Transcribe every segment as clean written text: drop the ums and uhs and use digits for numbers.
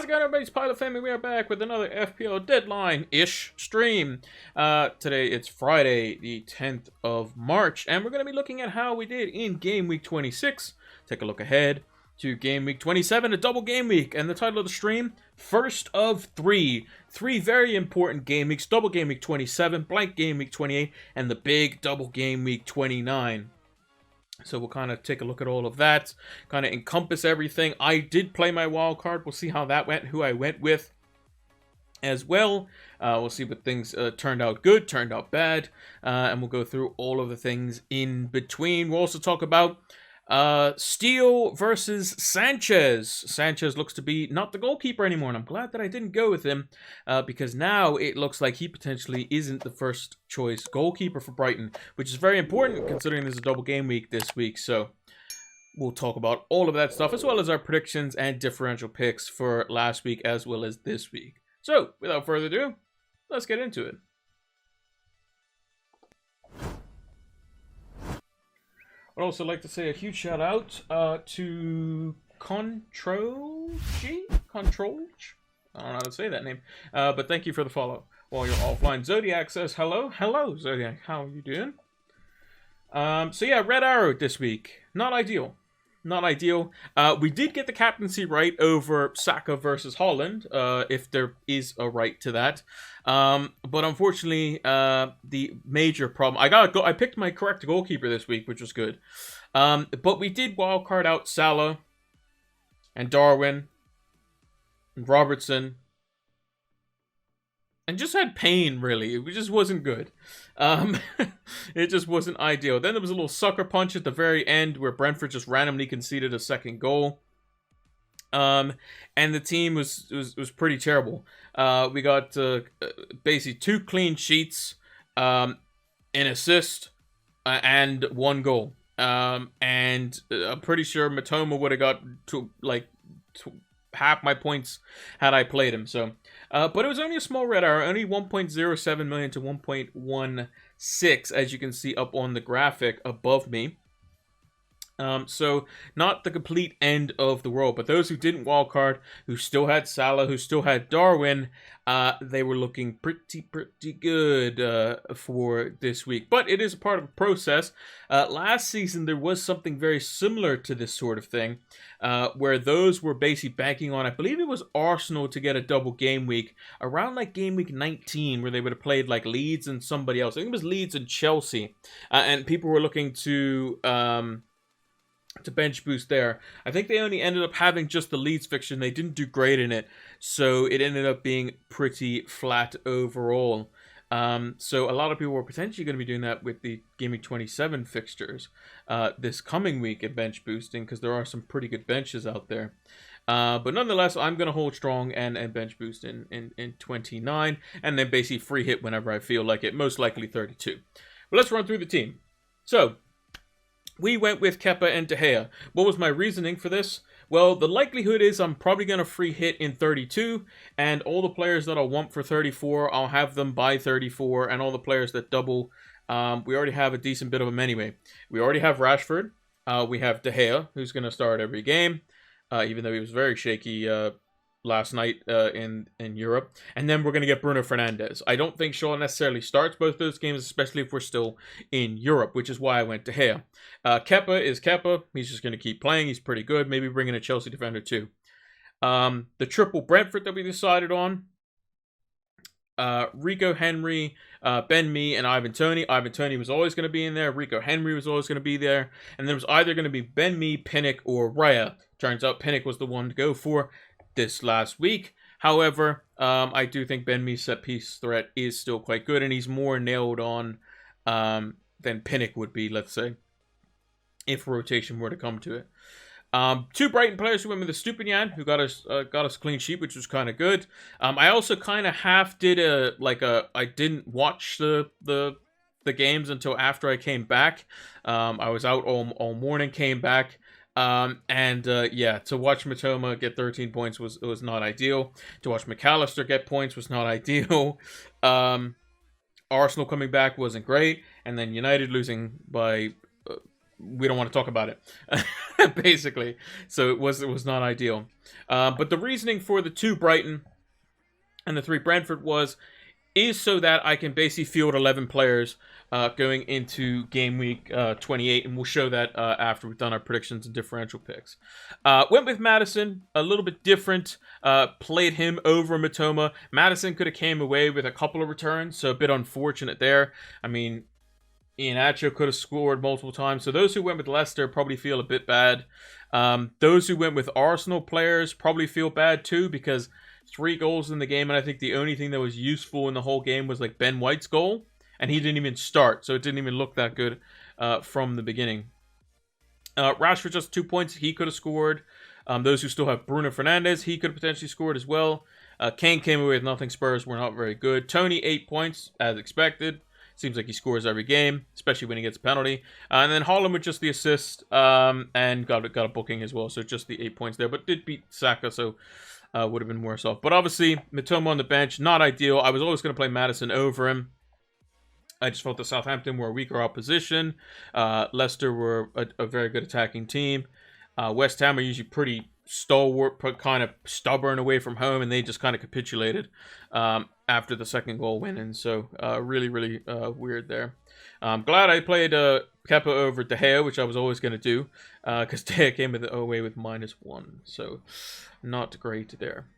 it going, everybody's Pilot Family? We are back with another FPL deadline-ish stream. Today it's Friday, the 10th of March, and we're going to be looking at how we did in Game Week 26. Take a look ahead to Game Week 27, a double game week, and the title of the stream, First of Three. Three very important game weeks, double game week 27, blank game week 28, and the big double game week 29. So we'll kind of take a look at all of that, kind of encompass everything. I did play my wild card. We'll see how that went, who I went with as well. We'll see what things turned out good, turned out bad, and we'll go through all of the things in between. We'll also talk about Steele versus Sanchez. Sanchez looks to be not the goalkeeper anymore, and I'm glad that I didn't go with him because now it looks like he potentially isn't the first choice goalkeeper for Brighton, which is very important considering there's a double game week this week. So we'll talk about all of that stuff as well as our predictions and differential picks for last week as well as this week. So without further ado, let's get into it. I'd also like to say a huge shout out to Control. I don't know how to say that name, but thank you for the follow while you're offline. Zodiac says hello. Hello, Zodiac. How are you doing? So yeah, Red Arrow this week. Not ideal. Not ideal. We did get the captaincy right over Saka versus Holland, if there is a right to that. But unfortunately, the major problem... I picked my correct goalkeeper this week, which was good. But we did wildcard out Salah and Darwin and Robertson. And just had pain, really. It just wasn't good. It just wasn't ideal. Then there was a little sucker punch at the very end where Brentford just randomly conceded a second goal. And the team was pretty terrible. We got basically 2 clean sheets, an assist, and 1 goal. And I'm pretty sure Matoma would have got to half my points had I played him. So, but it was only a small red arrow, only 1.07 million to 1.16, as you can see up on the graphic above me. So not the complete end of the world, but those who didn't wildcard, who still had Salah, who still had Darwin, they were looking pretty good for this week. But it is a part of the process. Last season, there was something very similar to this sort of thing, where those were basically banking on, I believe it was Arsenal to get a double game week, around like game week 19, where they would have played like Leeds and somebody else. I think it was Leeds and Chelsea, and people were looking to bench boost there. I think they only ended up having just the Leeds fixture, and they didn't do great in it, so it ended up being pretty flat overall. So a lot of people were potentially going to be doing that with the Game Week 27 fixtures this coming week at bench boosting, because there are some pretty good benches out there. But nonetheless, I'm going to hold strong and bench boost in 29, and then basically free hit whenever I feel like it, most likely 32. But let's run through the team. So we went with Kepa and De Gea. What was my reasoning for this? Well, the likelihood is I'm probably going to free hit in 32, and all the players that I want for 34, I'll have them by 34, and all the players that double, we already have a decent bit of them anyway. We already have Rashford. We have De Gea, who's going to start every game, even though he was very shaky last night in Europe. And then we're going to get Bruno Fernandes. I don't think Shaw necessarily starts both those games, especially if we're still in Europe, which is why I went to Gea. Kepa is Kepa. He's just going to keep playing. He's pretty good. Maybe bring in a Chelsea defender too. The triple Brentford that we decided on. Rico Henry, Ben Mee, and Ivan Toney. Ivan Toney was always going to be in there. Rico Henry was always going to be there. And there was either going to be Ben Mee, Pinnock, or Raya. Turns out Pinnock was the one to go for this last week. However, I do think Ben Mee's set piece threat is still quite good, and he's more nailed on than Pinnock would be, let's say, if rotation were to come to it. 2 Brighton players who went with the Stupinian, who got us a clean sheet, which was kind of good. I also kind of half did I didn't watch the games until after I came back. I was out all morning, came back. Yeah, to watch Matoma get 13 points was not ideal. To watch McAllister get points was not ideal. Arsenal coming back wasn't great, and then United losing by we don't want to talk about it, basically. So it was not ideal. But the reasoning for the 2 Brighton and the 3 Brentford is so that I can basically field 11 players going into game week 28, and we'll show that after we've done our predictions and differential picks. Went with Madison, a little bit different. Played him over Matoma. Madison could have came away with a couple of returns, so a bit unfortunate there. I mean, Iheanacho could have scored multiple times. So those who went with Leicester probably feel a bit bad. Those who went with Arsenal players probably feel bad too, because 3 goals in the game, and I think the only thing that was useful in the whole game was like Ben White's goal, and he didn't even start, so it didn't even look that good from the beginning. Rashford just 2 points. He could have scored. Those who still have Bruno Fernandes, he could have potentially scored as well. Kane came away with nothing. Spurs were not very good. Tony 8 points as expected. Seems like he scores every game, especially when he gets a penalty. And then Haaland with just the assist and got a booking as well. So just the 8 points there, but did beat Saka, so would have been worse off. But obviously, Mitoma on the bench, not ideal. I was always going to play Maddison over him. I just felt that Southampton were a weaker opposition. Leicester were a very good attacking team. West Ham are usually pretty stalwart, kind of stubborn away from home, and they just kind of capitulated after the second goal win. And so really weird there. I'm glad I played Kepa over De Gea, which I was always going to do, because De Gea came away with -1. So not great there.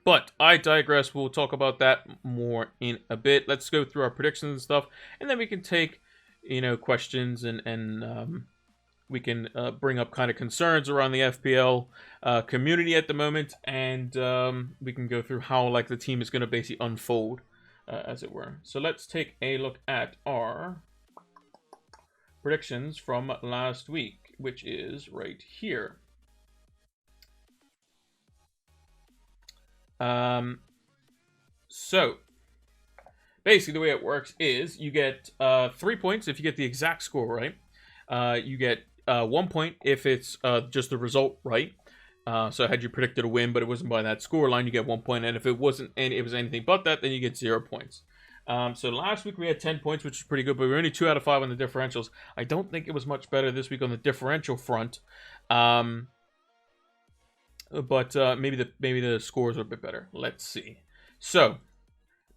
But I digress. We'll talk about that more in a bit. Let's go through our predictions and stuff, and then we can take, questions and we can bring up kind of concerns around the FPL community at the moment, and we can go through how like the team is going to basically unfold, as it were. So let's take a look at our predictions from last week, which is right here. So basically the way it works is you get 3 points if you get the exact score right. You get 1 point if it's just the result right. So had you predicted a win but it wasn't by that score line, you get 1 point, and if it wasn't it was anything but that, then you get 0 points. So last week we had 10 points, which is pretty good, but we were only 2 out of 5 on the differentials. I don't think it was much better this week on the differential front. But maybe the scores are a bit better. Let's see. So,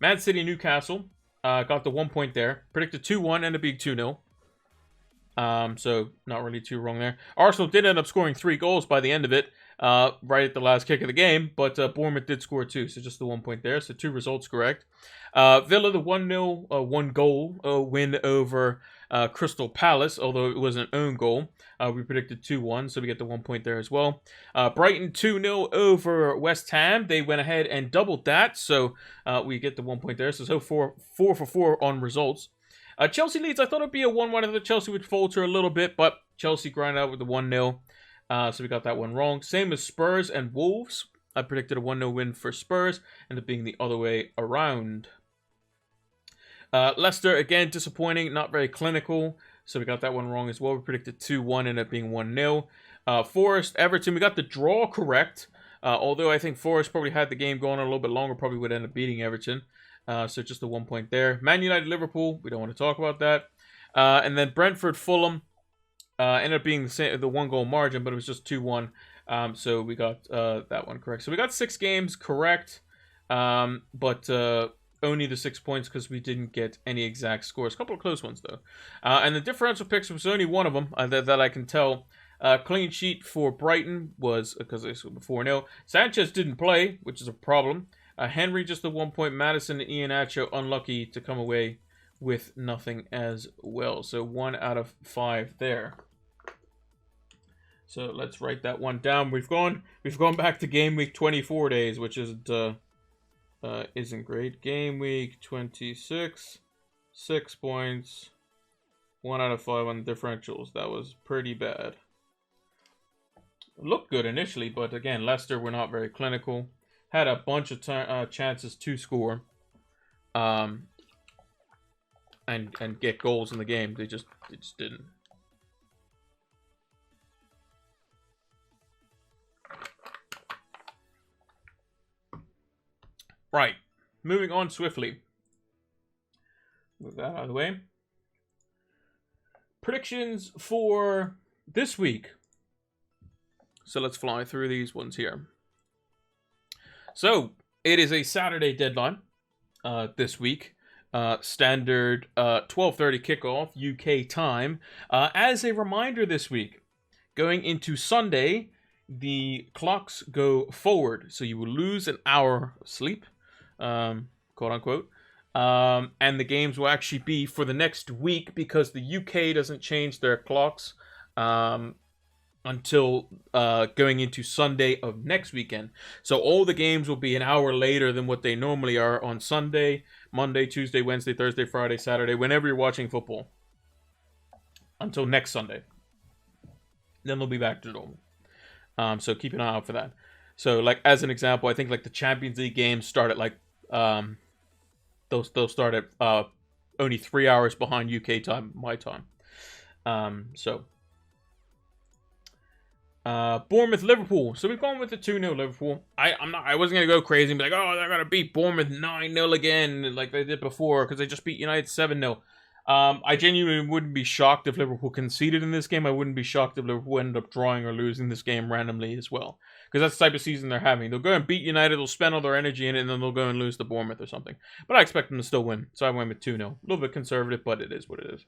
Man City Newcastle got the 1 point there. Predicted 2-1, ended up being 2-0. So not really too wrong there. Arsenal did end up scoring 3 goals by the end of it, right at the last kick of the game. But Bournemouth did score 2, so just the 1 point there. So 2 results correct. Villa the 1-0, 1 goal win over Crystal Palace, although it was an own goal. We predicted 2-1, so we get the 1 point there as well. Brighton 2-0 over West Ham. They went ahead and doubled that, so we get the 1 point there. So 4 for 4 on results. Chelsea Leeds, I thought it'd be a 1-1, and the Chelsea would falter a little bit, but Chelsea grinded out with the 1-0. So we got that one wrong. Same as Spurs and Wolves. I predicted a 1-0 win for Spurs, ended up being the other way around. Leicester, again, disappointing, not very clinical. So we got that one wrong as well. We predicted 2-1, ended up being 1-0. Forest, Everton, we got the draw correct. Although I think Forest probably had the game going on a little bit longer, probably would end up beating Everton. So just the 1 point there. Man United, Liverpool, we don't want to talk about that. And then Brentford, Fulham, ended up being the 1 goal margin, but it was just 2-1. So we got that one correct. So we got 6 games correct, but only the 6 points because we didn't get any exact scores. A couple of close ones, though. And the differential picks was only one of them that I can tell. Clean sheet for Brighton was, because it was 4-0. Sanchez didn't play, which is a problem. Henry just the 1 point. Madison and Iheanacho unlucky to come away with nothing as well. So 1 out of 5 there. So let's write that one down. We've gone back to game week 24 days, which isn't great. Game week 26, 6 points, 1 out of 5 on the differentials. That was pretty bad. Looked good initially, but again, Leicester were not very clinical. Had a bunch of chances to score, and get goals in the game. They just didn't. Right, moving on swiftly. Move that out of the way. predictions for this week. So let's fly through these ones here. So it is a Saturday deadline this week. Standard 12:30 kickoff UK time. As a reminder this week, going into Sunday, the clocks go forward. So you will lose an hour of sleep, quote unquote. And the games will actually be for the next week because the UK doesn't change their clocks until going into Sunday of next weekend. So all the games will be an hour later than what they normally are on Sunday, Monday, Tuesday, Wednesday, Thursday, Friday, Saturday, whenever you're watching football. Until next Sunday. Then they'll be back to normal. So keep an eye out for that. So like as an example, I think like the Champions League games start at like they'll start at only 3 hours behind UK time, my time. Bournemouth Liverpool. So we've gone with the 2-0 Liverpool. I wasn't gonna go crazy and be like, oh, they're gonna beat Bournemouth 9-0 again, like they did before, because they just beat United 7-0. I genuinely wouldn't be shocked if Liverpool conceded in this game. I wouldn't be shocked if Liverpool ended up drawing or losing this game randomly as well. Because that's the type of season they're having. They'll go and beat United, they'll spend all their energy in it, and then they'll go and lose to Bournemouth or something. But I expect them to still win. So I went with 2-0. A little bit conservative, but it is what it is.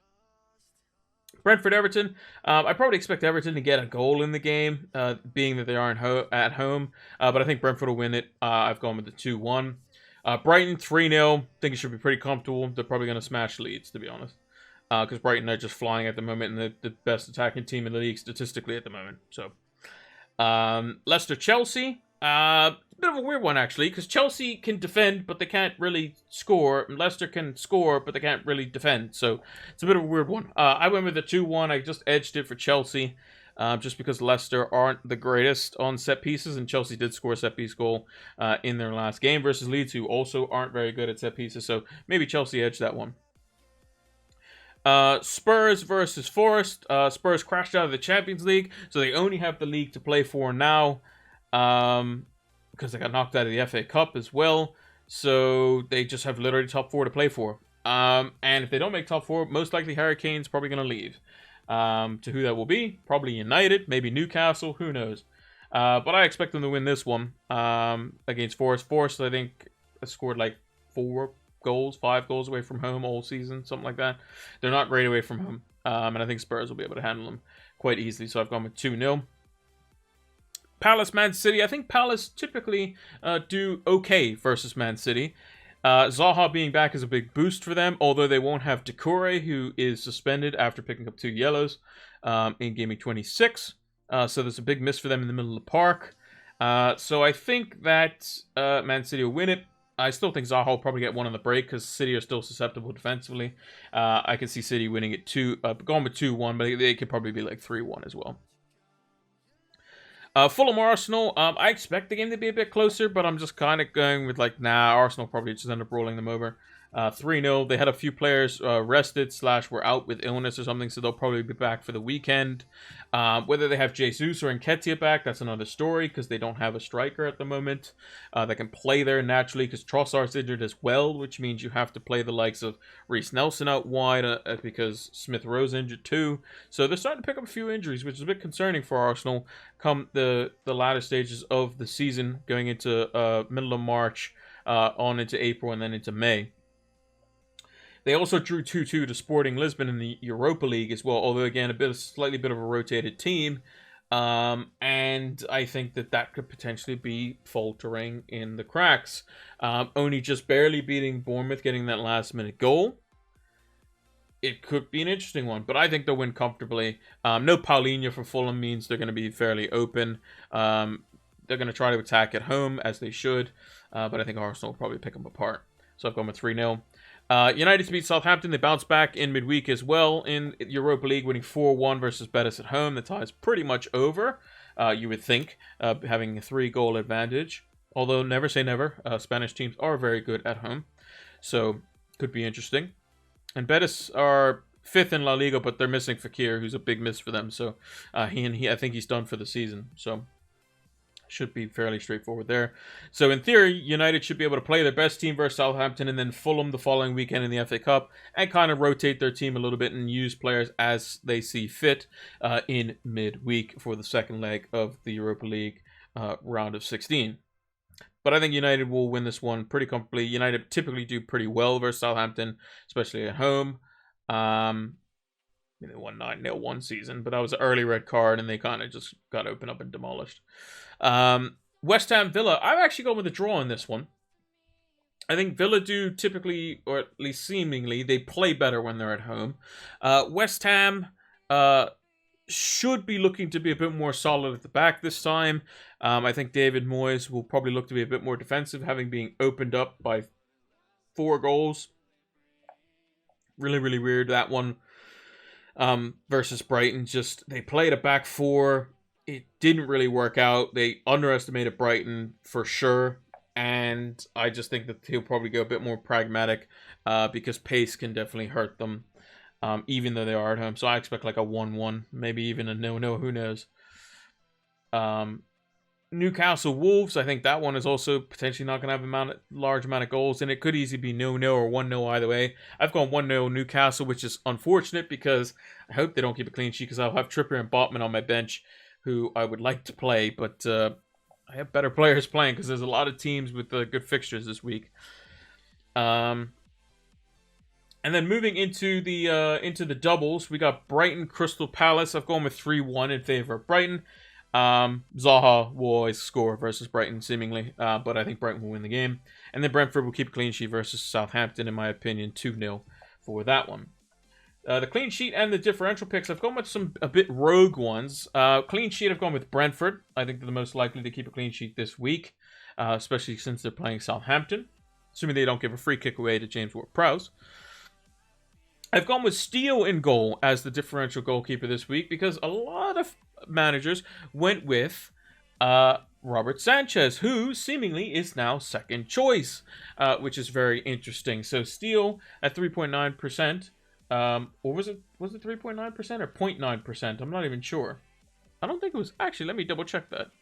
Brentford-Everton. I probably expect Everton to get a goal in the game, being that they aren't at home. But I think Brentford will win it. I've gone with the 2-1. Brighton, 3-0. think it should be pretty comfortable. They're probably going to smash Leeds, to be honest. Because Brighton are just flying at the moment, and the best attacking team in the league statistically at the moment. So, Leicester-Chelsea. A bit of a weird one, actually, because Chelsea can defend, but they can't really score. And Leicester can score, but they can't really defend. So, it's a bit of a weird one. I went with the 2-1. I just edged it for Chelsea. Just because Leicester aren't the greatest on set pieces, and Chelsea did score a set piece goal in their last game versus Leeds, who also aren't very good at set pieces. So, maybe Chelsea edged that one. Spurs versus Forest. Spurs crashed out of the Champions League, so they only have the league to play for now, because they got knocked out of the FA Cup as well. So they just have literally top 4 to play for. And if they don't make top 4, most likely Harry Kane's probably going to leave. To who that will be, probably United, maybe Newcastle, who knows. But I expect them to win this one against Forest. Forest, I think, has scored like 5 goals away from home all season, something like that. They're not great away from home, and I think Spurs will be able to handle them quite easily, so I've gone with 2-0. Palace, Man City. I think Palace typically do okay versus Man City. Zaha being back is a big boost for them, although they won't have Decore, who is suspended after picking up 2 yellows in Gameweek 26. So there's a big miss for them in the middle of the park. So I think that Man City will win it. I still think Zaha will probably get one on the break because City are still susceptible defensively. I can see City winning it going with 2-1, but they could probably be like 3-1 as well. Fulham Arsenal. I expect the game to be a bit closer, but I'm just kind of going with like, nah, Arsenal probably just end up rolling them over. 3-0. They had a few players rested / were out with illness or something, so they'll probably be back for the weekend. Whether they have Jesus or Nketiah back, that's another story, because they don't have a striker at the moment that can play there naturally, because Trossard's injured as well, which means you have to play the likes of Reece Nelson out wide because Smith Rowe's injured too. So they're starting to pick up a few injuries, which is a bit concerning for Arsenal come the latter stages of the season, going into middle of March, on into April, and then into May. They also drew 2-2 to Sporting Lisbon in the Europa League as well, although again slightly bit of a rotated team, and I think that could potentially be faltering in the cracks. Only just barely beating Bournemouth, getting that last minute goal. It could be an interesting one, but I think they'll win comfortably. No Paulinho for Fulham means they're going to be fairly open. They're going to try to attack at home, as they should, but I think Arsenal will probably pick them apart. So I've gone with 3-0. United to beat Southampton. They bounced back in midweek as well in Europa League, winning 4-1 versus Betis at home. The tie is pretty much over, you would think, having a 3-goal advantage. Although, never say never. Spanish teams are very good at home. So, could be interesting. And Betis are 5th in La Liga, but they're missing Fekir, who's a big miss for them. So, I think he's done for the season. So, should be fairly straightforward there. So in theory, United should be able to play their best team versus Southampton and then Fulham the following weekend in the FA Cup and kind of rotate their team a little bit and use players as they see fit in midweek for the second leg of the Europa League round of 16. But I think United will win this one pretty comfortably. United typically do pretty well versus Southampton, especially at home. They won 9-0 one season, but that was an early red card, and they kind of just got opened up and demolished. West Ham Villa, I've actually gone with a draw in this one. I think Villa do typically, or at least seemingly, they play better when they're at home. West Ham should be looking to be a bit more solid at the back this time. I think David Moyes will probably look to be a bit more defensive, having been opened up by 4 goals. Really, really weird, that one. Versus Brighton, just they played a back 4. It didn't really work out. They underestimated Brighton for sure, and I just think that he'll probably go a bit more pragmatic because pace can definitely hurt them, even though they are at home. So I expect like a 1-1, maybe even a 0-0. Who knows? Newcastle Wolves, I think that one is also potentially not going to have a large amount of goals, and it could easily be 0-0 or 1-0 either way. I've gone 1-0 Newcastle, which is unfortunate because I hope they don't keep a clean sheet because I'll have Trippier and Botman on my bench who I would like to play, but I have better players playing because there's a lot of teams with good fixtures this week. And then moving into the doubles, we got Brighton Crystal Palace. I've gone with 3-1 in favor of Brighton. Zaha will always score versus Brighton, seemingly, but I think Brighton will win the game. And then Brentford will keep a clean sheet versus Southampton, in my opinion, 2-0 for that one. The clean sheet and the differential picks, I've gone with some a bit rogue ones. Clean sheet, I've gone with Brentford. I think they're the most likely to keep a clean sheet this week, especially since they're playing Southampton, assuming they don't give a free kick away to James Ward-Prowse. I've gone with Steele in goal as the differential goalkeeper this week because a lot of managers went with Robert Sanchez, who seemingly is now second choice, which is very interesting. So Steele at 3.9%, or was it 3.9% or 0.9%? I'm not even sure. I don't think it was. Actually, let me double check that.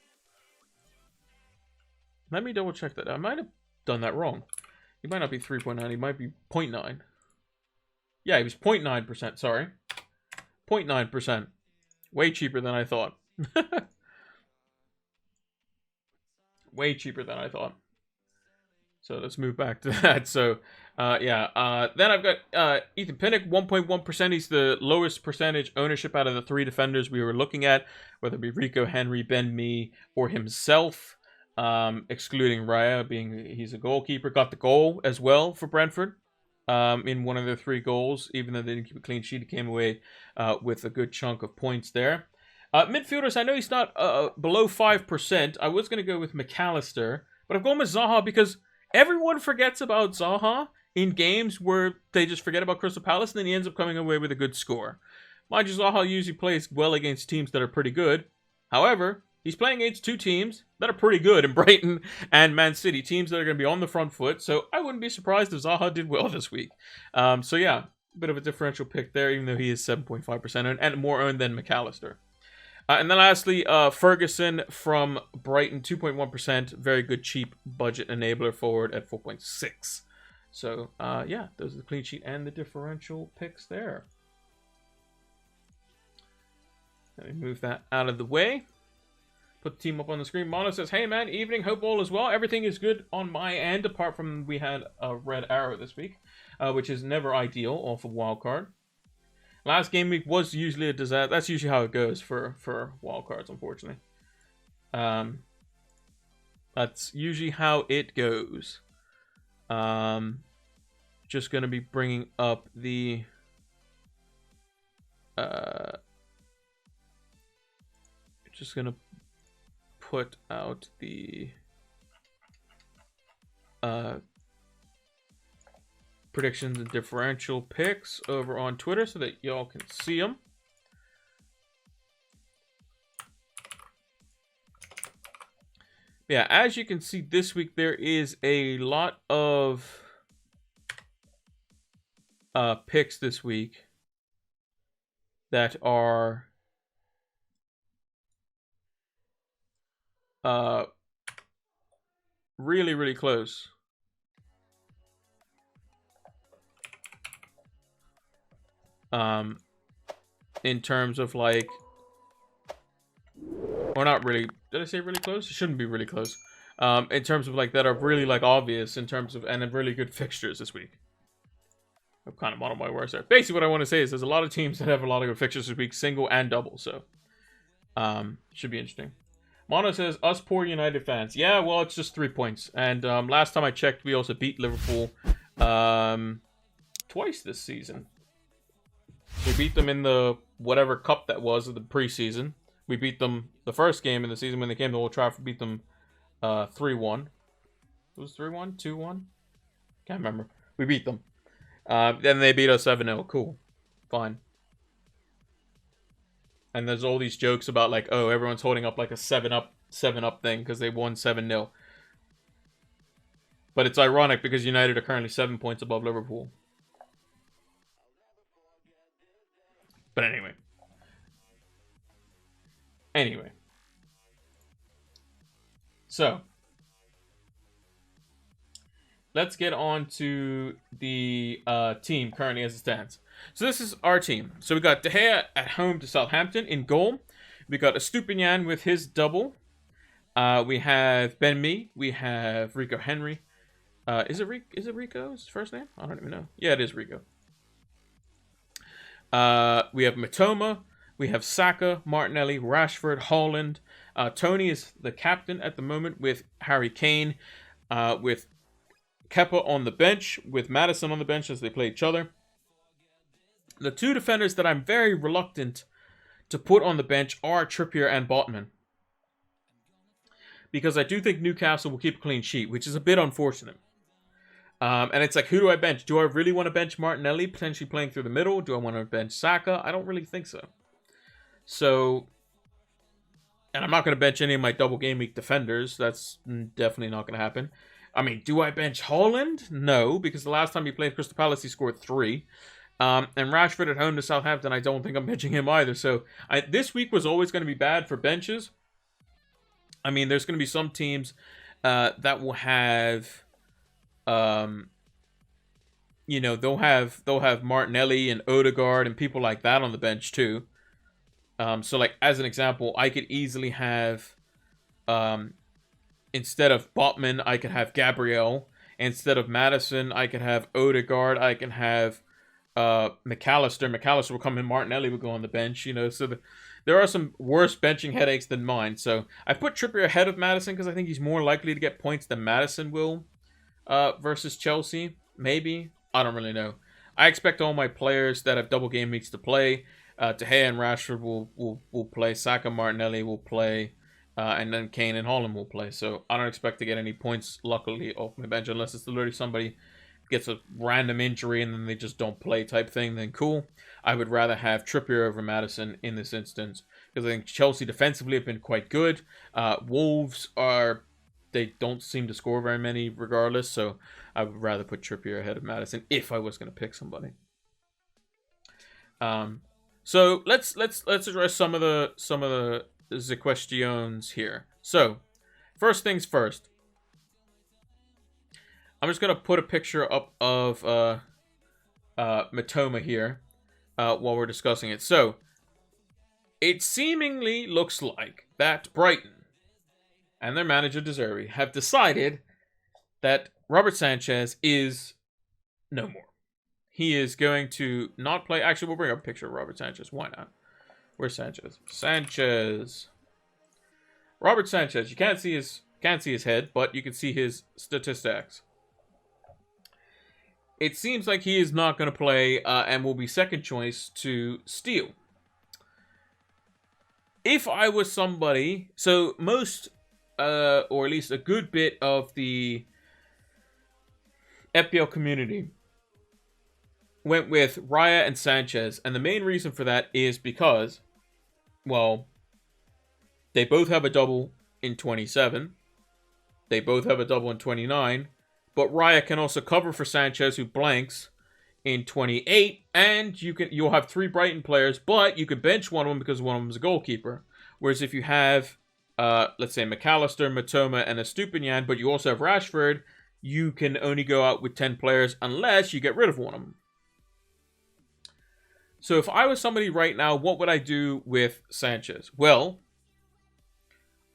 I might have done that wrong. He might not be 3.9. He might be 0.9. Yeah, he was 0.9%, sorry. 0.9%. Way cheaper than I thought. Way cheaper than I thought. So let's move back to that. So, yeah. Then I've got Ethan Pinnock, 1.1%. He's the lowest percentage ownership out of the 3 defenders we were looking at, whether it be Rico, Henry, Ben Mee, or himself, excluding Raya, being he's a goalkeeper. Got the goal as well for Brentford. In one of their 3 goals, even though they didn't keep a clean sheet, he came away with a good chunk of points there. Midfielders, I know he's not below 5%. I was going to go with McAllister, but I've gone with Zaha because everyone forgets about Zaha in games where they just forget about Crystal Palace, and then he ends up coming away with a good score. Mind you, Zaha usually plays well against teams that are pretty good. However, he's playing against 2 teams that are pretty good in Brighton and Man City, teams that are going to be on the front foot, so I wouldn't be surprised if Zaha did well this week. So yeah, a bit of a differential pick there, even though he is 7.5% owned, and more owned than McAllister. And then lastly, Ferguson from Brighton, 2.1%, very good cheap budget enabler forward at 4.6. So yeah, those are the clean sheet and the differential picks there. Let me move that out of the way. Put the team up on the screen. Mono says, hey man, evening, hope all is well. Everything is good on my end, apart from we had a red arrow this week, which is never ideal off of wildcard. Last game week was usually a disaster. That's usually how it goes for wildcards, unfortunately. That's usually how it goes. Just going to be bringing up the... just going to put out the predictions and differential picks over on Twitter so that y'all can see them. Yeah, as you can see this week, there is a lot of picks this week that are really, really close. In terms of like, or not really. Did I say really close? It shouldn't be really close. In terms of like that are really like obvious in terms of and have really good fixtures this week. I'm kind of modeled my words there. Basically, what I want to say is there's a lot of teams that have a lot of good fixtures this week, single and double. So, should be interesting. Mono says, us poor United fans. Yeah, well, it's just 3 points. And last time I checked, we also beat Liverpool twice this season. We beat them in the whatever cup that was of the preseason. We beat them the first game in the season when they came to Old Trafford. Beat them 3-1. It was 3-1? 2-1? Can't remember. We beat them. Then they beat us 7-0. Cool. Fine. And there's all these jokes about like, oh, everyone's holding up like a 7-up thing because they won 7-0. But it's ironic because United are currently 7 points above Liverpool. But anyway. So, let's get on to the team currently as it stands. So this is our team. So we got De Gea at home to Southampton in goal. We got Estupinian with his double. We have Ben Mee. We have Rico Henry. Is it Rico's first name? I don't even know. Yeah, it is Rico. We have Mitoma. We have Saka, Martinelli, Rashford, Haaland. Tony is the captain at the moment with Harry Kane. With Kepa on the bench. With Maddison on the bench as they play each other. The two defenders that I'm very reluctant to put on the bench are Trippier and Botman. Because I do think Newcastle will keep a clean sheet, which is a bit unfortunate. And it's like, who do I bench? Do I really want to bench Martinelli, potentially playing through the middle? Do I want to bench Saka? I don't really think so. So, and I'm not going to bench any of my double game week defenders. That's definitely not going to happen. I mean, do I bench Haaland? No, because the last time he played Crystal Palace, he scored 3. And Rashford at home to Southampton, I don't think I'm benching him either. So, this week was always going to be bad for benches. I mean, there's going to be some teams that will have... you know, they'll have Martinelli and Odegaard and people like that on the bench too. So like as an example, I could easily have instead of Botman, I could have Gabriel. Instead of Maddison, I could have Odegaard. I can have McAllister. McAllister will come in. Martinelli will go on the bench. You know, so there are some worse benching headaches than mine. So I put Trippier ahead of Maddison because I think he's more likely to get points than Maddison will. Versus Chelsea, maybe. I don't really know. I expect all my players that have double game weeks to play. De Gea and Rashford will play. Saka, Martinelli will play. And then Kane and Haaland will play. So I don't expect to get any points, luckily, off my bench. Unless it's literally somebody gets a random injury and then they just don't play type thing, then cool. I would rather have Trippier over Maddison in this instance. Because I think Chelsea defensively have been quite good. Wolves are... They don't seem to score very many regardless, so I would rather put Trippier ahead of Maddison if I was going to pick somebody. So let's address some of the questions here. So, first things first. I'm just going to put a picture up of Mitoma here while we're discussing it. So, it seemingly looks like that Brighton and their manager, De Zerbi, have decided that Robert Sanchez is no more. He is going to not play... Actually, we'll bring up a picture of Robert Sanchez. Why not? Where's Sanchez? Sanchez. Robert Sanchez. You can't see his head, but you can see his statistics. It seems like he is not going to play and will be second choice to Steele. If I was somebody... So, most... or at least a good bit of the FPL community went with Raya and Sanchez. And the main reason for that is because, well, they both have a double in 27. They both have a double in 29. But Raya can also cover for Sanchez, who blanks in 28. And you'll have 3 Brighton players, but you could bench one of them because one of them is a goalkeeper. Whereas if you have let's say McAllister, Matoma, and Estupiñán, but you also have Rashford, you can only go out with 10 players unless you get rid of one of them. So if I was somebody right now, what would I do with Sanchez? Well,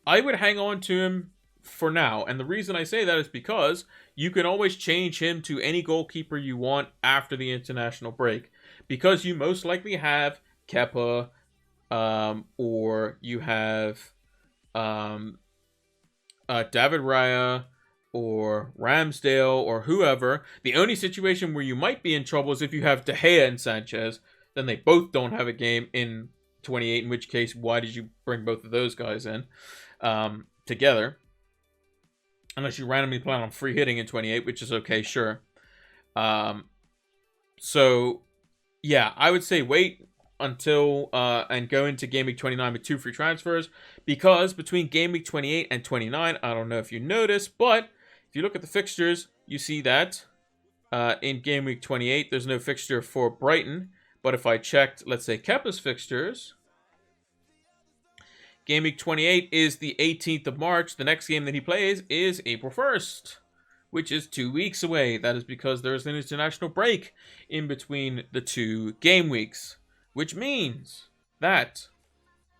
I would hang on to him for now. And the reason I say that is because you can always change him to any goalkeeper you want after the international break. Because you most likely have Kepa, or you have David Raya, or Ramsdale, or whoever. The only situation where you might be in trouble is if you have De Gea and Sanchez. Then they both don't have a game in 28, in which case, why did you bring both of those guys in together? Unless you randomly plan on free hitting in 28, which is okay, sure. So, yeah, I would say wait until and go into Game Week 29 with 2 free transfers, because between Game Week 28 and 29, I don't know if you noticed, but if you look at the fixtures, you see that in Game Week 28, there's no fixture for Brighton. But if I checked, let's say, Kepa's fixtures, Game Week 28 is the 18th of March. The next game that he plays is April 1st, which is 2 weeks away. That is because there's an international break in between the 2 game weeks, which means that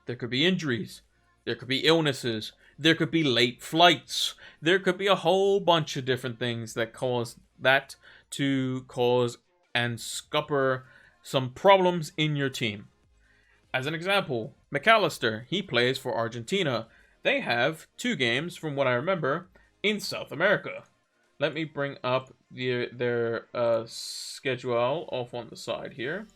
there could be injuries, there could be illnesses, there could be late flights, there could be a whole bunch of different things that cause that to cause and scupper some problems in your team. As an example, McAllister, he plays for Argentina. They have 2 games, from what I remember, in South America. Let me bring up their schedule off on the side here.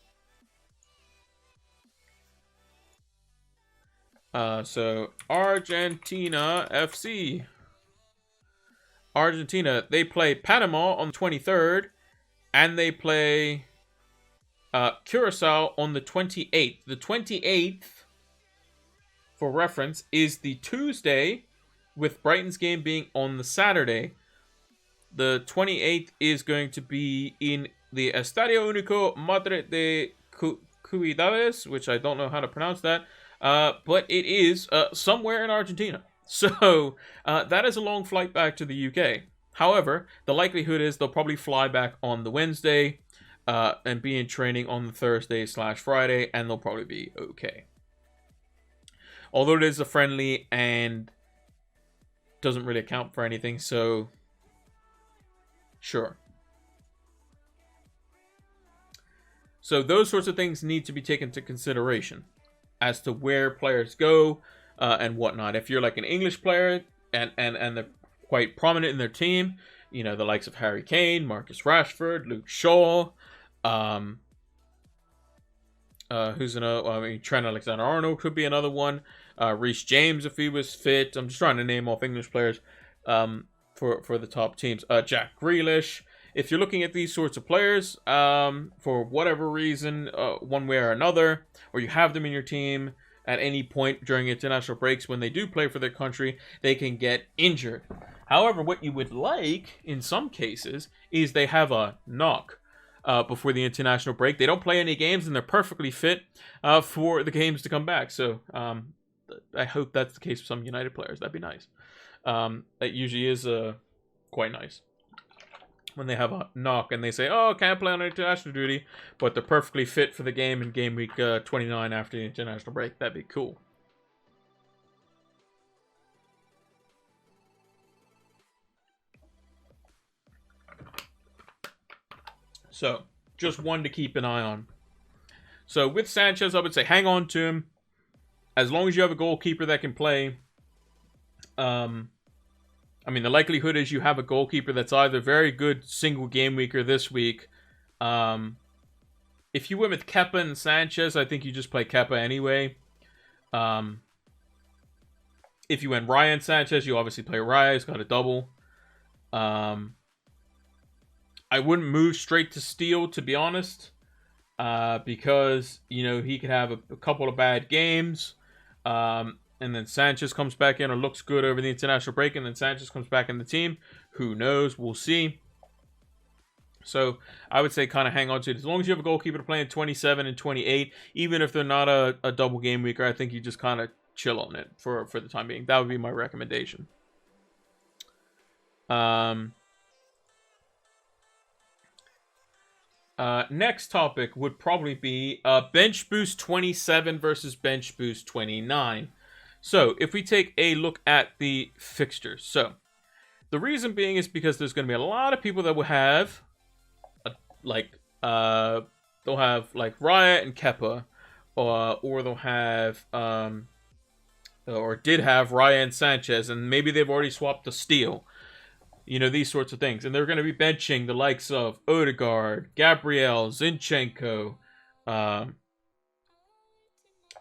So, Argentina FC. Argentina, they play Panama on the 23rd, and they play Curacao on the 28th. The 28th, for reference, is the Tuesday, with Brighton's game being on the Saturday. The 28th is going to be in the Estadio Único Madre de Cuidades, which I don't know how to pronounce that, but it is somewhere in Argentina. So that is a long flight back to the UK. However, the likelihood is they'll probably fly back on the Wednesday, and be in training on the Thursday/Friday, and they'll probably be okay. Although it is a friendly and doesn't really account for anything, so sure. So those sorts of things need to be taken into consideration as to where players go and whatnot. If you're like an English player and they're quite prominent in their team, you know, the likes of Harry Kane, Marcus Rashford, Luke Shaw, who's another? I mean, Trent Alexander-Arnold could be another one. Reece James, if he was fit. I'm just trying to name off English players for the top teams. Jack Grealish. If you're looking at these sorts of players, for whatever reason, one way or another, or you have them in your team at any point during international breaks when they do play for their country, they can get injured. However, what you would like, in some cases, is they have a knock before the international break. They don't play any games, and they're perfectly fit for the games to come back. So I hope that's the case for some United players. That'd be nice. That usually is quite nice when they have a knock and they say, oh, can't play on international duty, but they're perfectly fit for the game in Game Week 29 after the international break. That'd be cool. So, just one to keep an eye on. So, with Sanchez, I would say hang on to him. As long as you have a goalkeeper that can play. I mean, the likelihood is you have a goalkeeper that's either very good single game weeker this week. If you went with Kepa and Sanchez, I think you just play Kepa anyway. If you went Ryan Sanchez, you obviously play Raya. He's got a double. I wouldn't move straight to Steele, to be honest, because, you know, he could have a couple of bad games, and then Sanchez comes back in or looks good over the international break, and then Sanchez comes back in the team. Who knows? We'll see. So I would say kind of hang on to it. As long as you have a goalkeeper to play in 27 and 28, even if they're not a double game weeker, I think you just kind of chill on it for the time being. That would be my recommendation. Next topic would probably be bench boost 27 versus bench boost 29. So if we take a look at the fixtures, so the reason being is because there's going to be a lot of people that will have they'll have like Riot and Kepa, or they'll have or did have Riot and Sanchez, and maybe they've already swapped to Steel. You know, these sorts of things. And they're going to be benching the likes of Odegaard, Gabriel, Zinchenko,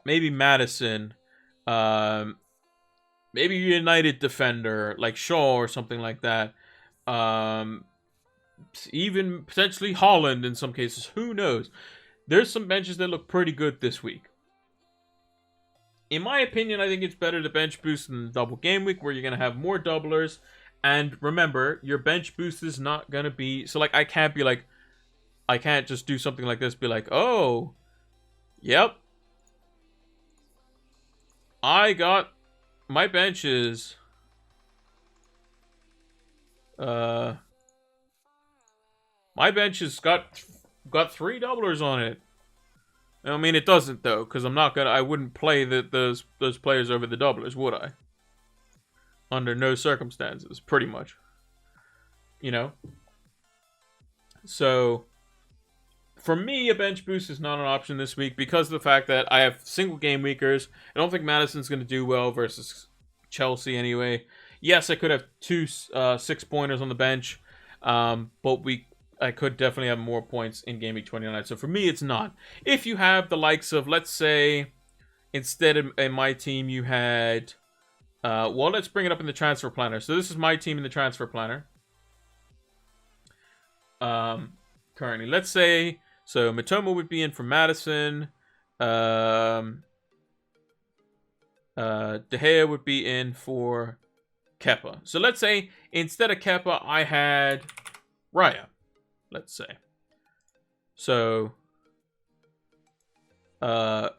maybe Madison, maybe a United defender like Shaw or something like that. Even potentially Holland in some cases. Who knows? There's some benches that look pretty good this week. In my opinion, I think it's better to bench boost than the double game week, where you're going to have more doublers. And remember, your bench boost is not going to be... So, like, I can't just do something like this, be like, oh, yep, I got my benches. My bench has got 3 doublers on it. I mean, it doesn't, though, because I wouldn't play those players over the doublers, would I? Under no circumstances, pretty much. You know? So, for me, a bench boost is not an option this week because of the fact that I have single game weekers. I don't think Madison's going to do well versus Chelsea anyway. Yes, I could have 2 6-pointers on the bench, but I could definitely have more points in Game Week 29. So for me, it's not. If you have the likes of, let's say, instead of in my team, you had... well, let's bring it up in the transfer planner. So this is my team in the transfer planner. Currently, let's say, so Mitoma would be in for Madison. De Gea would be in for Kepa. So let's say instead of Kepa, I had Raya. Let's say. So, Raya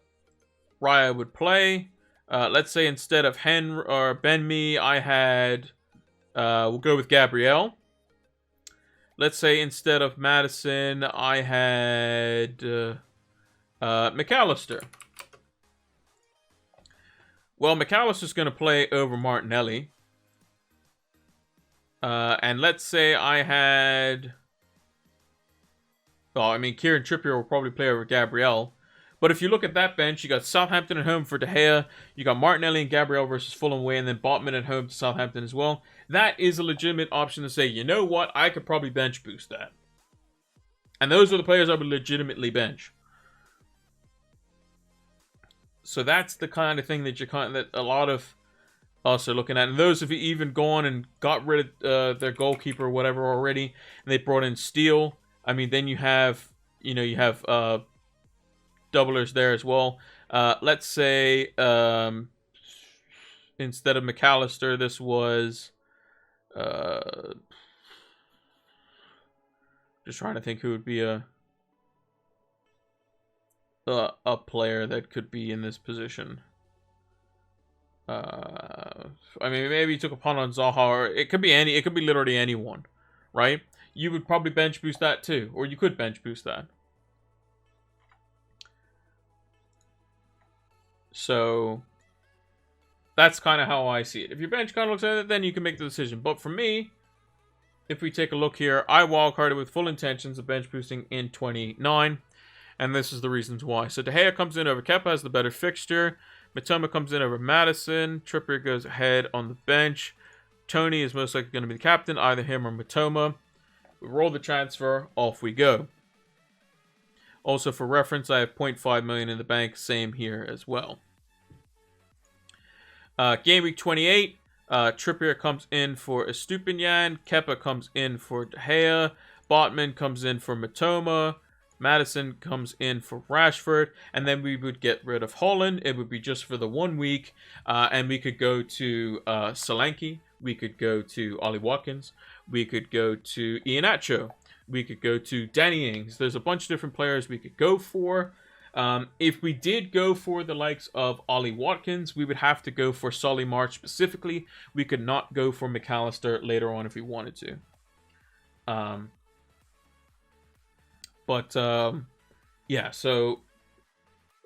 would play. Let's say instead of Henry or Ben-Mee, I had, we'll go with Gabriel. Let's say instead of Madison, I had McAllister. Well, McAllister's going to play over Martinelli. And let's say I had... Well, I mean, Kieran Trippier will probably play over Gabriel. But if you look at that bench, you got Southampton at home for De Gea. You got Martinelli and Gabriel versus Fulham away, and then Botman at home to Southampton as well. That is a legitimate option to say, you know what, I could probably bench boost that. And those are the players I would legitimately bench. So that's the kind of thing that that a lot of us are looking at. And those have even gone and got rid of their goalkeeper or whatever already, and they brought in Steele. I mean, then you have, doublers there as well. Let's say instead of McAllister, this was just trying to think who would be a player that could be in this position. I mean, maybe you took a punt on Zaha, or it could be literally anyone, right? You would probably bench boost that too, or you could bench boost that. So that's kind of how I see it. If your bench kind of looks at it, then you can make the decision. But for me, if we take a look here, I wildcarded with full intentions of bench boosting in 29. And this is the reasons why. So De Gea comes in over Kepa, has the better fixture. Mitoma comes in over Madison. Trippier goes ahead on the bench. Tony is most likely going to be the captain, either him or Mitoma. We roll the transfer, off we go. Also, for reference, I have 0.5 million in the bank. Same here as well. Game week 28, Trippier comes in for Estupiñán. Kepa comes in for De Gea. Botman comes in for Mitoma. Madison comes in for Rashford. And then we would get rid of Holland. It would be just for the 1 week. And we could go to Solanke. We could go to Ollie Watkins. We could go to Iheanacho. We could go to Danny Ings. There's a bunch of different players we could go for. If we did go for the likes of Ollie Watkins, we would have to go for Solly March specifically. We could not go for McAllister later on if we wanted to. Yeah, so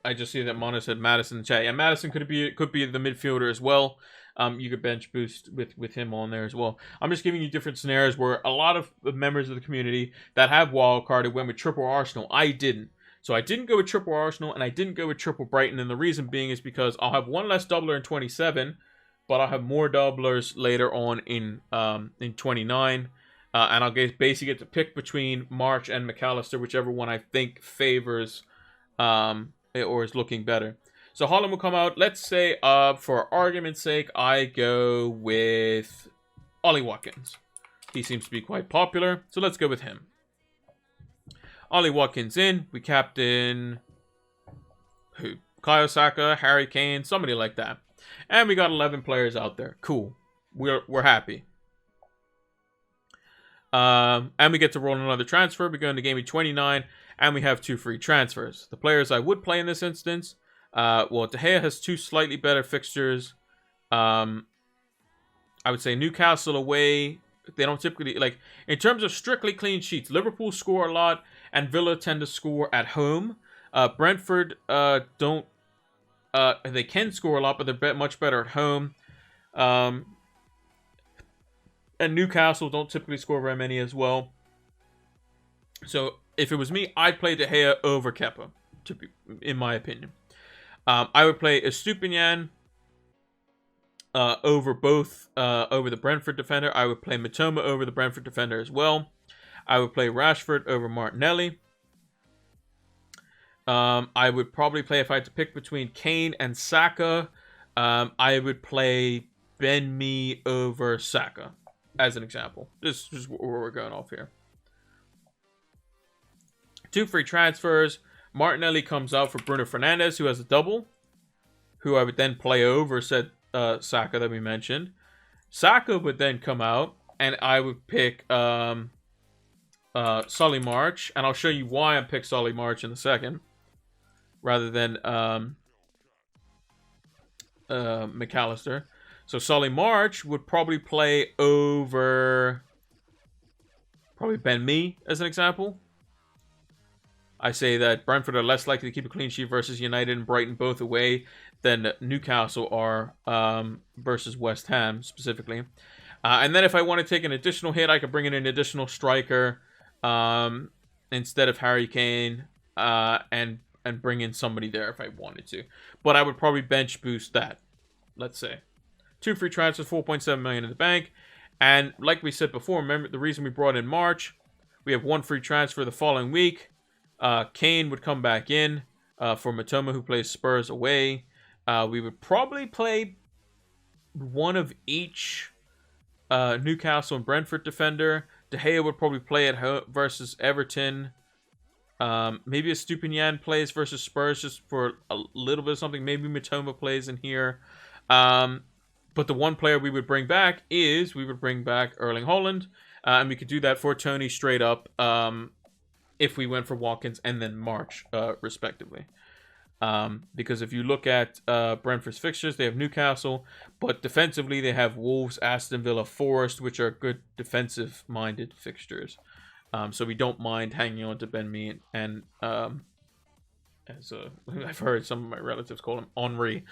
I just see that Mono said Madison in chat. Yeah, Madison could be the midfielder as well. You could bench boost with him on there as well. I'm just giving you different scenarios where a lot of members of the community that have wildcarded went with triple Arsenal. I didn't. So I didn't go with triple Arsenal, and I didn't go with triple Brighton, and the reason being is because I'll have one less doubler in 27, but I'll have more doublers later on in 29. And I'll basically get to pick between March and McAllister, whichever one I think favors or is looking better. So Holland will come out. Let's say, for argument's sake, I go with Ollie Watkins. He seems to be quite popular, so let's go with him. Ollie Watkins in. We captain who? Kyle Saka, Harry Kane, somebody like that. And we got 11 players out there. Cool. We're happy. And we get to roll another transfer. We go into Gameweek 29, and we have 2 free transfers. The players I would play in this instance, well, De Gea has 2 slightly better fixtures. I would say Newcastle away. They don't typically, like, in terms of strictly clean sheets, Liverpool score a lot, and Villa tend to score at home. Brentford don't. They can score a lot, but they're much better at home. And Newcastle don't typically score very many as well. So if it was me, I'd play De Gea over Kepa, in my opinion. I would play Estupiñán over the Brentford defender. I would play Mitoma over the Brentford defender as well. I would play Rashford over Martinelli. I would probably play, if I had to pick between Kane and Saka, I would play Ben Mee over Saka, as an example. This is where we're going off here. 2 free transfers. Martinelli comes out for Bruno Fernandes, who has a double, who I would then play over said Saka that we mentioned. Saka would then come out, and I would pick Solly March, and I'll show you why I picked Solly March in a second, rather than McAllister. So Solly March would probably play over Ben Mee, as an example. I say that Brentford are less likely to keep a clean sheet versus United and Brighton both away than Newcastle are versus West Ham specifically. And then if I want to take an additional hit, I could bring in an additional striker instead of Harry Kane and bring in somebody there if I wanted to. But I would probably bench boost that, let's say. 2 free transfers, 4.7 million in the bank. And like we said before, remember the reason we brought in March, we have 1 free transfer the following week. Kane would come back in for Mitoma, who plays Spurs away. We would probably play one of each Newcastle and Brentford defender. De Gea would probably play at home versus Everton. Maybe Estupiñán plays versus Spurs just for a little bit of something. Maybe Mitoma plays in here. But the one player we would bring back is Erling Haaland. And we could do that for Tony straight up if we went for Watkins and then March, respectively. Because if you look at Brentford's fixtures, they have Newcastle, but defensively they have Wolves, Aston Villa, Forest, which are good defensive-minded fixtures. So we don't mind hanging on to Ben Mee and as I've heard some of my relatives call him Henri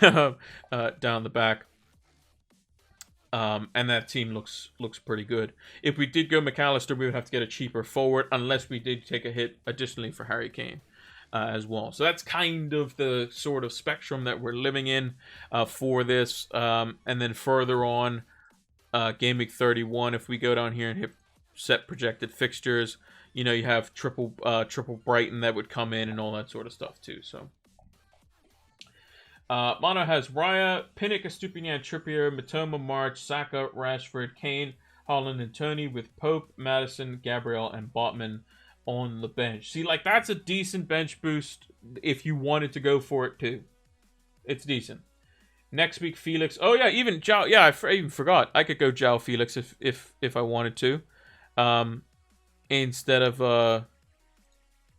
down the back. And that team looks pretty good. If we did go McAllister, we would have to get a cheaper forward, unless we did take a hit additionally for Harry Kane as well. So that's kind of the sort of spectrum that we're living in for this. And then further on, Gameweek 31, if we go down here and hit set projected fixtures, you know, you have triple Brighton that would come in and all that sort of stuff too. So Mono has Raya, Pinnock, Estupiñán, Trippier, Mitoma, March, Saka, Rashford, Kane, Haaland, and Tony, with Pope, Madison, Gabriel, and Botman on the bench. See, like, that's a decent bench boost if you wanted to go for it too. It's decent. Next week, Felix. Oh yeah, even João. Yeah, I even forgot. I could go João Felix if I wanted to, instead of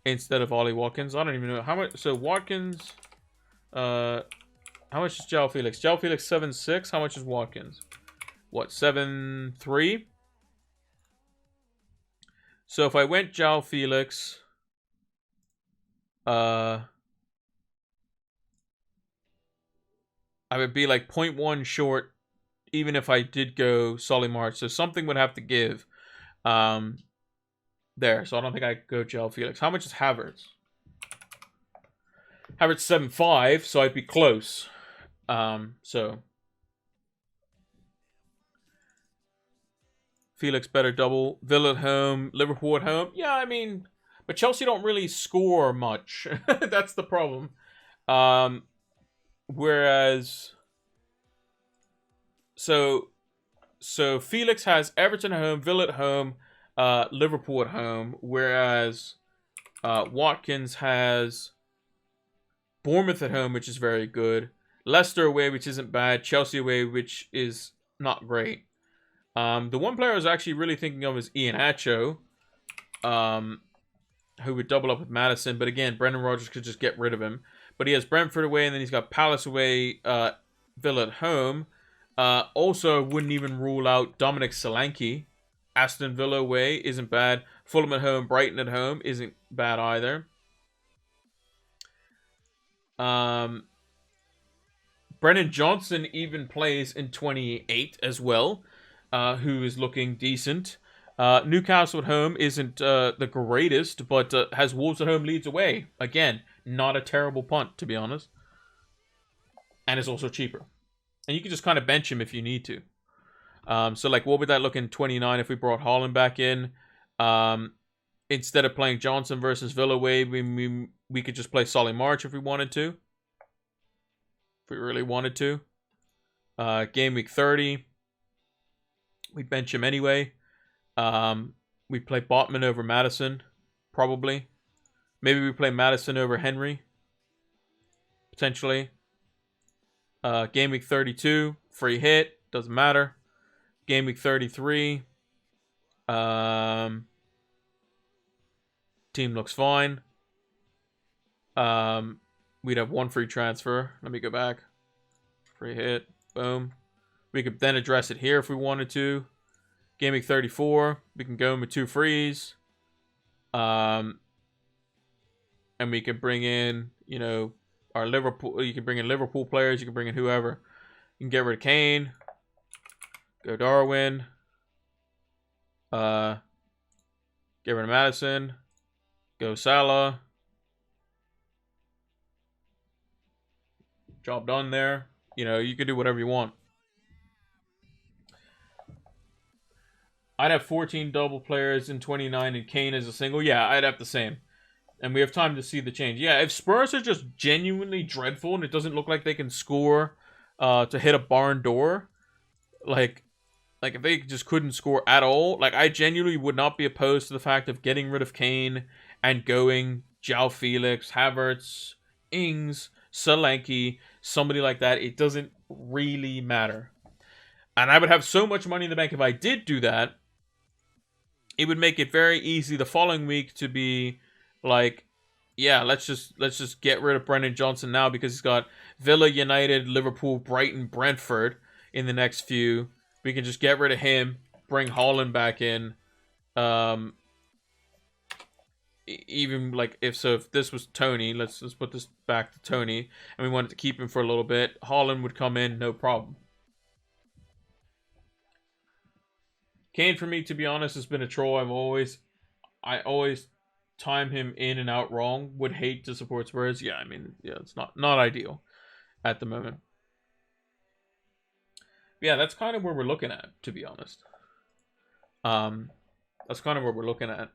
instead of Ollie Watkins. I don't even know how much. So Watkins, how much is João Felix? João Felix 7.6. How much is Watkins? What, 7.3? So if I went João Felix, I would be like 0.1 short, even if I did go Solly March. So something would have to give. There. So I don't think I could go João Felix. How much is Havertz? Havertz 7.5, so I'd be close. So Felix better double. Villa at home, Liverpool at home. Yeah, I mean, but Chelsea don't really score much. That's the problem. Whereas, so Felix has Everton at home, Villa at home, Liverpool at home. Whereas Watkins has Bournemouth at home, which is very good. Leicester away, which isn't bad. Chelsea away, which is not great. The one player I was actually really thinking of is Iheanacho, who would double up with Maddison. But again, Brendan Rodgers could just get rid of him. But he has Brentford away, and then he's got Palace away, Villa at home. Also, wouldn't even rule out Dominic Solanke. Aston Villa away isn't bad. Fulham at home, Brighton at home isn't bad either. Brennan Johnson even plays in 28 as well, who is looking decent. Newcastle at home isn't the greatest, but has Wolves at home, Leeds away. Again, not a terrible punt, to be honest. And is also cheaper. And you can just kind of bench him if you need to. So, like, what would that look in 29 if we brought Haaland back in? Instead of playing Johnson versus Villa away, we could just play Solly March if we wanted to. If we really wanted to. Game week 30. We'd bench him anyway. We'd play Botman over Maddison. Probably. Maybe we play Maddison over Henry. Potentially. Game week 32. Free hit. Doesn't matter. Game week 33. Team looks fine. We'd have one free transfer. Let me go back. Free hit. Boom. We could then address it here if we wanted to. Game week 34. We can go in with 2 frees. And we can bring in, you know, our Liverpool. You can bring in Liverpool players. You can bring in whoever. You can get rid of Kane. Go Darwin. Get rid of Maddison. Go Salah. Job done there. You know, you could do whatever you want. I'd have 14 double players in 29 and Kane as a single. Yeah, I'd have the same. And we have time to see the change. Yeah, if Spurs are just genuinely dreadful and it doesn't look like they can score to hit a barn door, like if they just couldn't score at all, like I genuinely would not be opposed to the fact of getting rid of Kane and going João Felix, Havertz, Ings, Solanke, somebody like that. It doesn't really matter. And I would have so much money in the bank if I did do that. It would make it very easy the following week to be like, yeah, let's just get rid of Brendan Johnson now because he's got Villa, United, Liverpool, Brighton, Brentford in the next few. We can just get rid of him, bring Haaland back in. Even like if this was Tony, let's put this back to Tony, and we wanted to keep him for a little bit, Haaland would come in, no problem. Kane, for me, to be honest, has been a troll. I always time him in and out wrong. Would hate to support Spurs. Yeah, I mean, yeah, it's not ideal at the moment. Yeah, that's kind of where we're looking at, to be honest. That's kind of where we're looking at.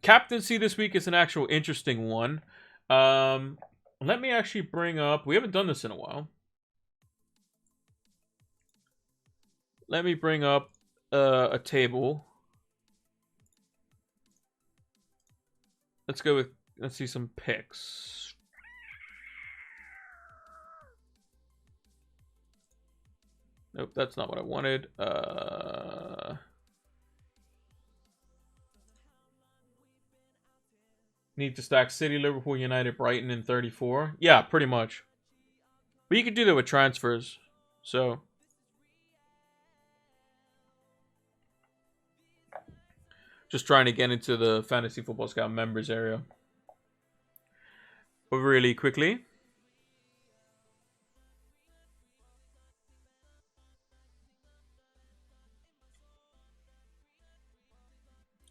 Captaincy this week is an actual interesting one. Let me actually bring up... We haven't done this in a while. Let me bring up a table. Let's go with... Let's see some picks. Nope, that's not what I wanted. Need to stack City, Liverpool, United, Brighton in 34. Yeah, pretty much. But you could do that with transfers. So just trying to get into the Fantasy Football Scout members area. But really quickly.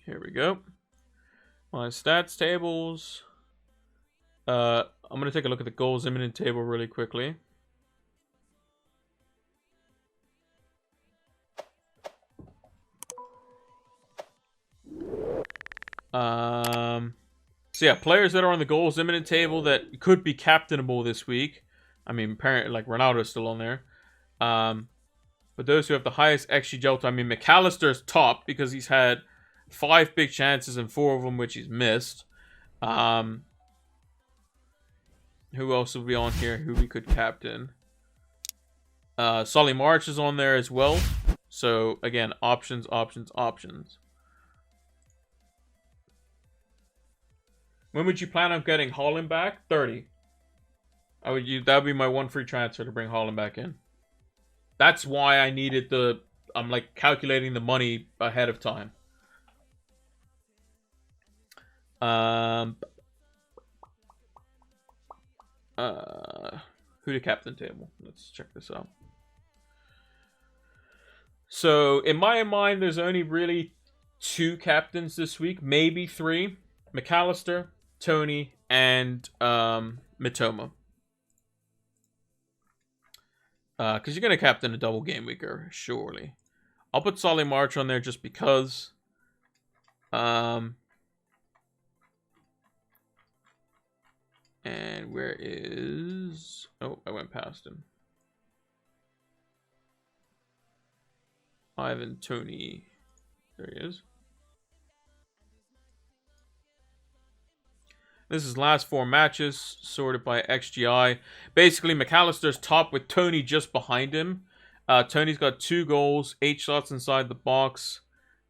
Here we go. My stats tables. I'm going to take a look at the goals imminent table really quickly. So yeah, players that are on the goals imminent table that could be captainable this week. I mean, apparently, like Ronaldo's still on there. But those who have the highest XG delta, I mean, McAllister's top because he's had 5 big chances and 4 of them which he's missed. Who else will be on here who we could captain? Solly March is on there as well. So again, options. When would you plan on getting Haaland back? 30. That would be my one free transfer to bring Haaland back in. That's why I needed I'm like calculating the money ahead of time. Who to captain table? Let's check this out. So in my mind, there's only really 2 captains this week, maybe 3. McAllister, Tony, and Mitoma. Because you're going to captain a double game weeker, surely. I'll put Solly March on there just because. And where is... Oh, I went past him. Ivan Tony. There he is. This is last 4 matches, sorted by XGI. Basically, McAllister's top with Tony just behind him. Tony's got 2 goals, 8 shots inside the box.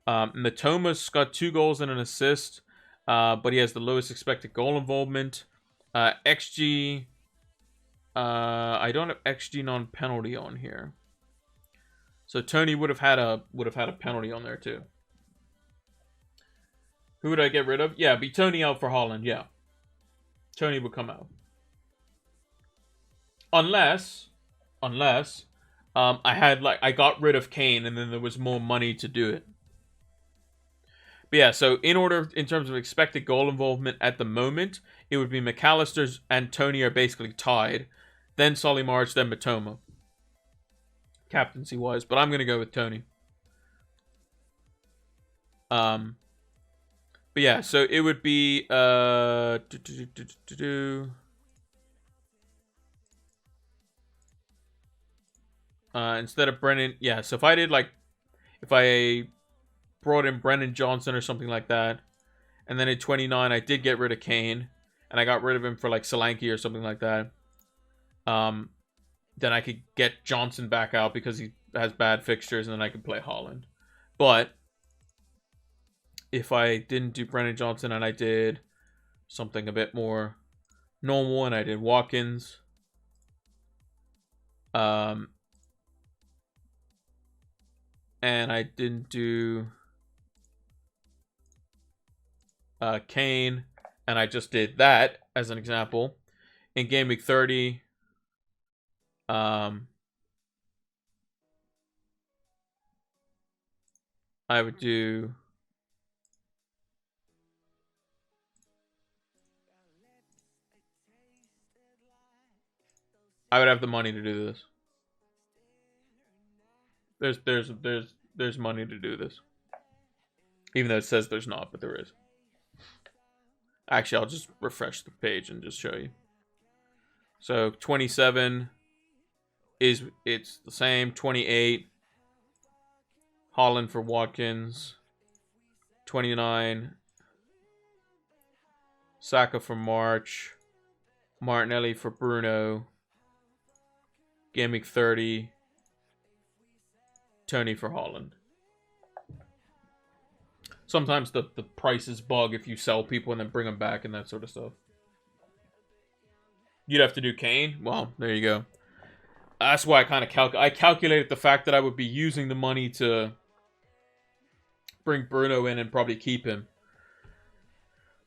Mitoma's got 2 goals and an assist, but he has the lowest expected goal involvement. XG, I don't have XG non-penalty on here, so Tony would have had a penalty on there too. Who would I get rid of? Yeah, be Tony out for Haaland. Yeah. Tony would come out. Unless I got rid of Kane and then there was more money to do it. But yeah, so in terms of expected goal involvement at the moment, it would be McAllister's and Tony are basically tied. Then Solly March, then Mitoma. Captaincy wise, but I'm gonna go with Tony. But yeah, so it would be instead of Brennan, yeah, so if I brought in Brennan Johnson or something like that, and then at 29 I did get rid of Kane, and I got rid of him for like Solanke or something like that, then I could get Johnson back out because he has bad fixtures, and then I could play Haaland. But if I didn't do Brennan Johnson and I did something a bit more normal and I did Watkins, and I didn't do Kane, and I just did that as an example, in Game Week 30, I would do I would have the money to do this. There's money to do this. Even though it says there's not, but there is. Actually, I'll just refresh the page and just show you. So 27 it's the same. 28 Haaland for Watkins. 29 Saka for March. Martinelli for Bruno. Game Week 30 Tony for Haaland. sometimes the prices bug if you sell people and then bring them back and that sort of stuff. You'd have to do Kane? Well, there you go. That's why I kind of calculated the fact that I would be using the money to bring Bruno in and probably keep him.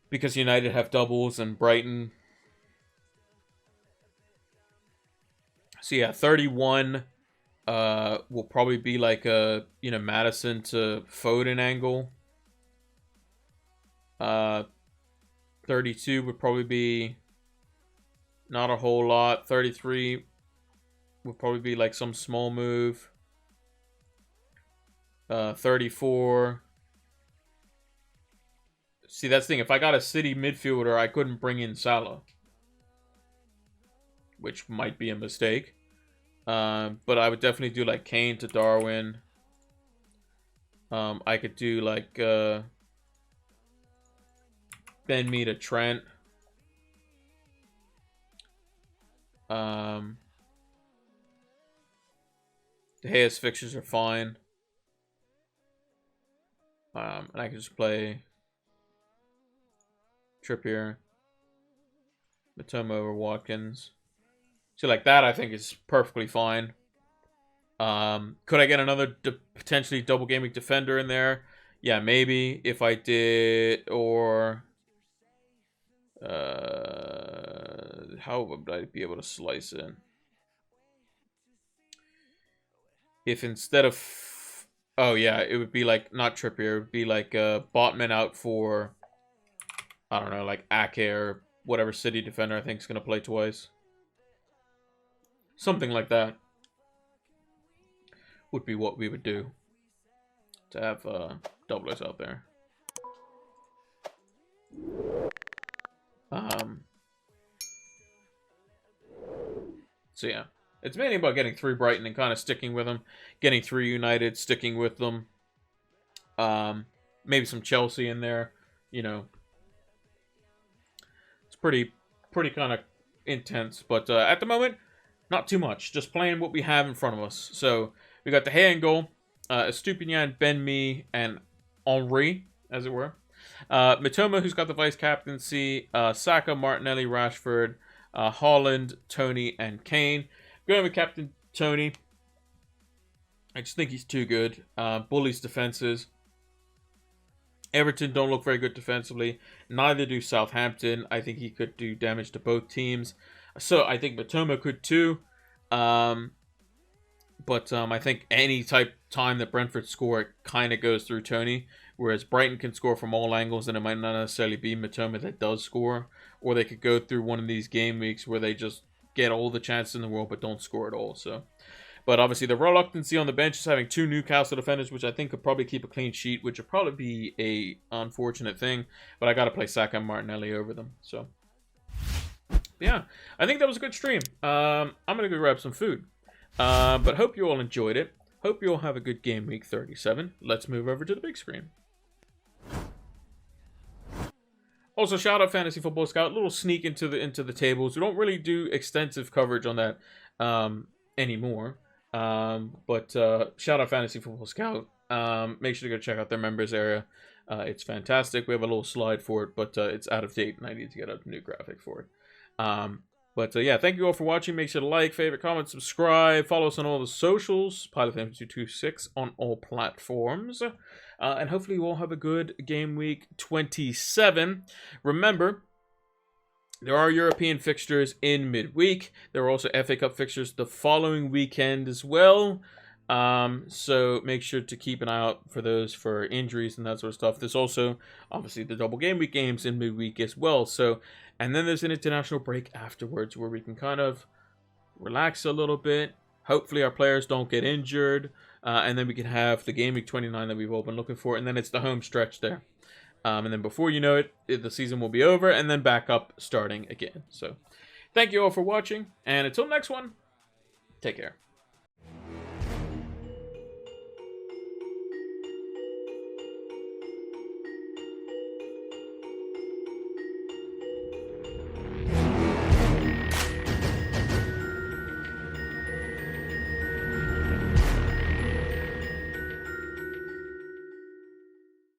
Because United have doubles and Brighton. So yeah, 31 will probably be like a, you know, Maddison to Foden angle. 32 would probably be not a whole lot. 33 would probably be like some small move. 34. See, that's the thing. If I got a City midfielder, I couldn't bring in Salah. Which might be a mistake. But I would definitely do like Kane to Darwin. I could do like Ben Mee to Trent. De Gea's fixtures are fine. And I can just play Trippier, Matoma over Watkins. So like that, I think is perfectly fine. Could I get another potentially double game week defender in there? Yeah, maybe if I did. Or how would I be able to slice in? If instead of, oh yeah, it would be like not Trippier. It would be like Botman out for, I don't know, like Ake or whatever City defender I think is gonna play twice. Something like that would be what we would do to have doublers out there. So yeah, it's mainly about getting 3 Brighton and kind of sticking with them, getting 3 United, sticking with them. Maybe some Chelsea in there, you know. It's pretty kind of intense, but at the moment, not too much. Just playing what we have in front of us. So we got De Gea in goal, Estupinian, Ben Mee, and Henry, as it were. Mitoma, who's got the vice captaincy, Saka, Martinelli, Rashford, Haaland, Tony, and Kane. Going with Captain Tony. I just think he's too good. Bullies defenses. Everton don't look very good defensively. Neither do Southampton. I think he could do damage to both teams. So I think Matoma could too. But I think any time that Brentford score, it kind of goes through Tony. Whereas Brighton can score from all angles, and it might not necessarily be Matoma that does score. Or they could go through one of these game weeks where they just get all the chances in the world but don't score at all. So, but obviously the reluctancy on the bench is having 2 Newcastle defenders, which I think could probably keep a clean sheet, which would probably be a unfortunate thing. But I got to play Saka and Martinelli over them. So, yeah, I think that was a good stream. I'm going to go grab some food. But hope you all enjoyed it. Hope you all have a good game week 37. Let's move over to the big screen. Also, shout out Fantasy Football Scout. A little sneak into the tables. We don't really do extensive coverage on that anymore. But shout out Fantasy Football Scout. Make sure to go check out their members area. It's fantastic. We have a little slide for it, but it's out of date, and I need to get a new graphic for it. But yeah, thank you all for watching. Make sure to like, favorite, comment, subscribe. Follow us on all the socials. PilotFantasy226 on all platforms. And hopefully you all have a good game week 27. Remember, there are European fixtures in midweek. There are also FA Cup fixtures the following weekend as well. So make sure to keep an eye out for those for injuries and that sort of stuff. There's also, obviously, the double game week games in midweek as well. So, and then there's an international break afterwards where we can kind of relax a little bit. Hopefully our players don't get injured. And then we can have the game week 29 that we've all been looking for. And then it's the home stretch there. And then before you know it, the season will be over and then back up starting again. So thank you all for watching. And until next one, take care.